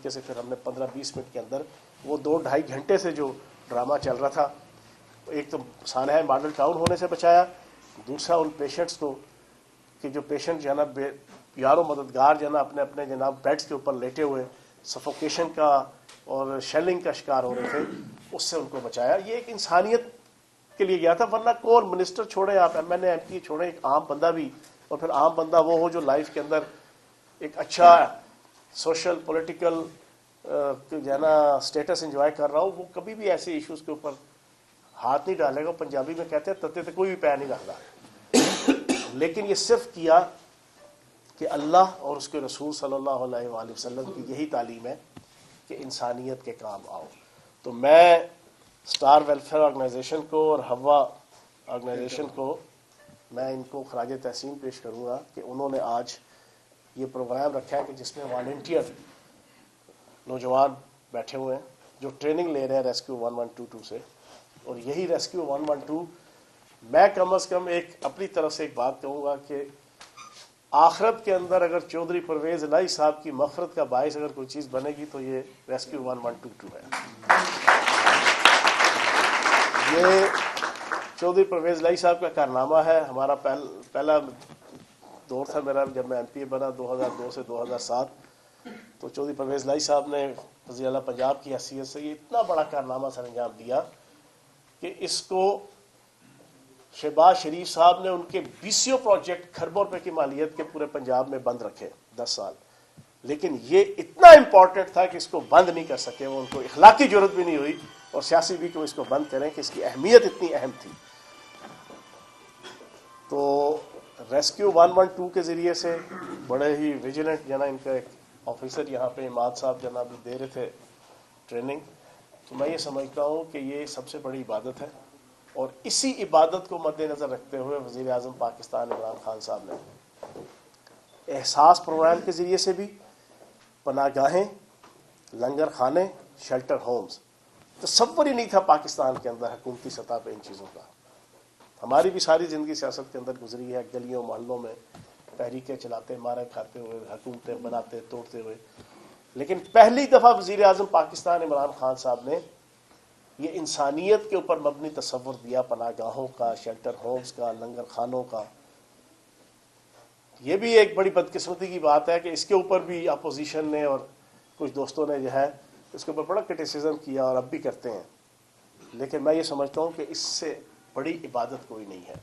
طریقے سے پھر ہم نے 15-20 منٹ کے اندر وہ 2-2.5 گھنٹے سے جو ڈرامہ چل رہا تھا، ایک تو سانحہ ماڈل ٹاؤن ہونے سے بچایا، دوسرا ان پیشنٹس کو کہ جو پیشنٹ جو ہے نا یارو مددگار جو ہے نا اپنے اپنے جناب بیڈس کے اوپر لیٹے ہوئے سفوکیشن کا اور شیلنگ کا شکار ہو رہے تھے، اس سے ان کو بچایا. یہ ایک انسانیت کے لیے گیا تھا. ورنہ کون منسٹر چھوڑے، آپ M N A M P چھوڑے، ایک عام بندہ بھی، اور پھر عام بندہ وہ ہو جو لائف کے اندر ایک اچھا سوشل پولیٹیکل جو ہے نا اسٹیٹس انجوائے کر رہا ہو، وہ کبھی بھی ایسے ایشوز کے اوپر ہاتھ نہیں ڈالے گا. پنجابی میں کہتے ہیں تتے تے کوئی بھی پیر نہیں رکھتا. لیکن یہ صرف کیا کہ اللہ اور اس کے رسول صلی اللہ علیہ وآلہ وسلم کی یہی تعلیم ہے کہ انسانیت کے کام آؤ. تو میں اسٹار ویلفیئر آرگنائزیشن کو اور ہوا آرگنائزیشن کو میں ان کو خراج تحسین پیش کروں گا کہ انہوں نے آج یہ پروگرام رکھا ہے کہ جس میں والنٹیئر نوجوان بیٹھے ہوئے ہیں جو ٹریننگ لے رہے ہیں ریسکیو 1122 سے. اور یہی ریسکیو 112 میں کم از کم ایک اپنی طرف سے ایک بات کہوں گا کہ آخرت کے اندر اگر چودھری پرویز الہی صاحب کی مغفرت کا باعث اگر کوئی چیز بنے گی تو یہ ریسکیو 1122 ہے. یہ چودھری پرویز الہی صاحب کا کارنامہ ہے. ہمارا پہلا دور تھا میرا جب میں ایم پی اے بنا 2002 سے 2007. تو چودھری پرویز الہی صاحب نے وزیر اعلیٰ پنجاب کی حیثیت سے یہ اتنا بڑا کارنامہ سر انجام دیا کہ اس کو شہباز شریف صاحب نے ان کے 20 پروجیکٹ کھربوں روپے کی مالیت کے پورے پنجاب میں بند رکھے 10 سال. لیکن یہ اتنا امپورٹنٹ تھا کہ اس کو بند نہیں کر سکے. وہ ان کو اخلاقی جرت بھی نہیں ہوئی اور سیاسی بھی کہ وہ اس کو بند کریں کہ اس کی اہمیت اتنی اہم تھی. تو ریسکیو 112 کے ذریعے سے بڑے ہی ویجیلنٹ جنا ان کا ایک آفیسر یہاں پہ اماد صاحب جناب بھی دے رہے تھے ٹریننگ. تو میں یہ سمجھتا ہوں کہ یہ سب سے بڑی عبادت ہے. اور اسی عبادت کو مد نظر رکھتے ہوئے وزیر اعظم پاکستان عمران خان صاحب نے احساس پروگرام کے ذریعے سے بھی پناہ گاہیں، لنگر خانے، شیلٹر ہومز، تصور ہی نہیں تھا پاکستان کے اندر حکومتی سطح پہ ان چیزوں کا. ہماری بھی ساری زندگی سیاست کے اندر گزری ہے، گلیوں محلوں میں تحریکیں چلاتے، مارے کھاتے ہوئے، حکومتیں بناتے توڑتے ہوئے. لیکن پہلی دفعہ وزیر اعظم پاکستان عمران خان صاحب نے یہ انسانیت کے اوپر مبنی تصور دیا، پناہ گاہوں کا، شیلٹر ہومز کا، لنگر خانوں کا. یہ بھی ایک بڑی بدقسمتی کی بات ہے کہ اس کے اوپر بھی اپوزیشن نے اور کچھ دوستوں نے جو ہے اس کے اوپر بڑا کرٹیسزم کیا اور اب بھی کرتے ہیں. لیکن میں یہ سمجھتا ہوں کہ اس سے بڑی عبادت کوئی نہیں ہے.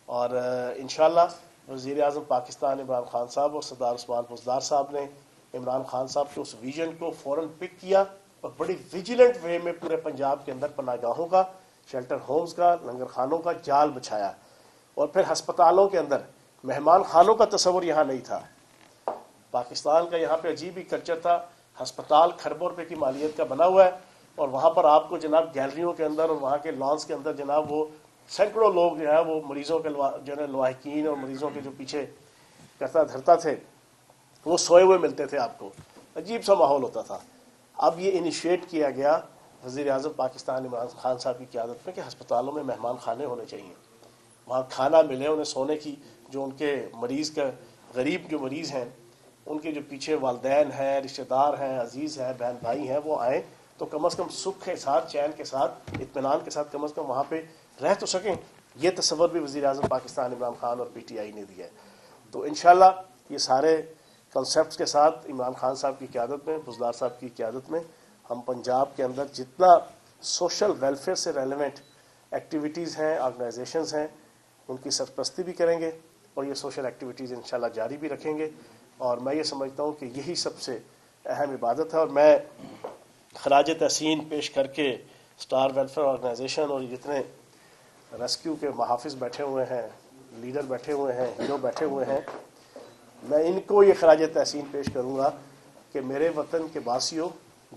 اور انشاءاللہ وزیر اعظم پاکستان عمران خان صاحب اور سردار عثمان بزدار صاحب نے عمران خان صاحب کے اس ویژن کو فوراً پک کیا اور بڑی ویجیلنٹ وے میں پورے پنجاب کے اندر پناہ گاہوں کا، شیلٹر ہومز کا، لنگر خانوں کا جال بچھایا. اور پھر ہسپتالوں کے اندر مہمان خانوں کا تصور یہاں نہیں تھا. پاکستان کا یہاں پہ عجیب ہی کلچر تھا. ہسپتال کھربوں روپے کی مالیت کا بنا ہوا ہے اور وہاں پر آپ کو جناب گیلریوں کے اندر اور وہاں کے لانس کے اندر جناب وہ سینکڑوں لوگ جو ہے وہ مریضوں کے جو ہے لواحقین اور مریضوں کے جو پیچھے کرتا دھرتا تھے وہ سوئے ہوئے ملتے تھے آپ کو. عجیب سا ماحول ہوتا تھا. اب یہ انیشیٹ کیا گیا وزیر اعظم پاکستان عمران خان صاحب کی قیادت میں کہ ہسپتالوں میں مہمان خانے ہونے چاہیے، وہاں کھانا ملے انہیں سونے کی. جو ان کے مریض کا غریب جو مریض ہیں ان کے جو پیچھے والدین ہیں، رشتہ دار ہیں، عزیز ہیں، بہن بھائی ہیں، وہ آئیں تو کم از کم سکھ کے ساتھ، چین کے ساتھ، اطمینان کے ساتھ کم از کم وہاں پہ رہ تو سکیں. یہ تصور بھی وزیر اعظم پاکستان عمران خان اور پی ٹی آئی نے دیا ہے. تو انشاءاللہ یہ سارے کنسیپٹس کے ساتھ عمران خان صاحب کی قیادت میں، بزدار صاحب کی قیادت میں ہم پنجاب کے اندر جتنا سوشل ویلفیئر سے ریلیونٹ ایکٹیویٹیز ہیں، آرگنائزیشنز ہیں، ان کی سرپرستی بھی کریں گے اور یہ سوشل ایکٹیویٹیز انشاءاللہ جاری بھی رکھیں گے. اور میں یہ سمجھتا ہوں کہ یہی سب سے اہم عبادت ہے. اور میں خراج تحسین پیش کر کے اسٹار ویلفیئر آرگنائزیشن اور جتنے ریسکیو کے محافظ بیٹھے ہوئے ہیں، لیڈر بیٹھے ہوئے ہیں، ہیرو بیٹھے ہوئے ہیں، میں ان کو یہ خراج تحسین پیش کروں گا کہ میرے وطن کے باسیوں،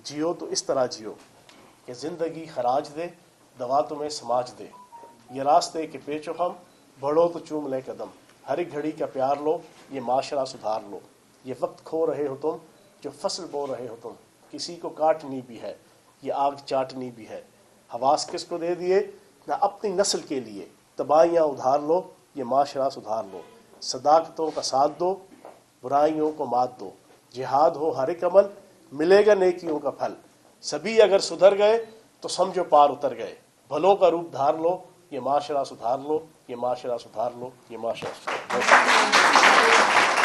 جیو تو اس طرح جیو کہ زندگی خراج دے، دوا تمہیں سماج دے. یہ راستے کے پیچو ہم، بڑھو تو چوم لے قدم. ہر ایک گھڑی کا پیار لو، یہ معاشرہ سدھار لو. یہ وقت کھو رہے ہو تم، جو فصل بو رہے ہو تم. کسی کو کاٹنی بھی ہے، یہ آگ چاٹنی بھی ہے. حواس کس کو دے دیے؟ نہ اپنی نسل کے لیے. تباہیاں ادھار لو، یہ معاشرہ سدھار لو. صداقتوں کا ساتھ دو، برائیوں کو مات دو. جہاد ہو ہر ایک عمل، ملے گا نیکیوں کا پھل. سبھی اگر سدھر گئے تو سمجھو پار اتر گئے. بھلوں کا روپ دھار لو, یہ معاشرہ سدھار لو, یہ معاشرہ سدھار لو, یہ معاشرہ سدھار لو.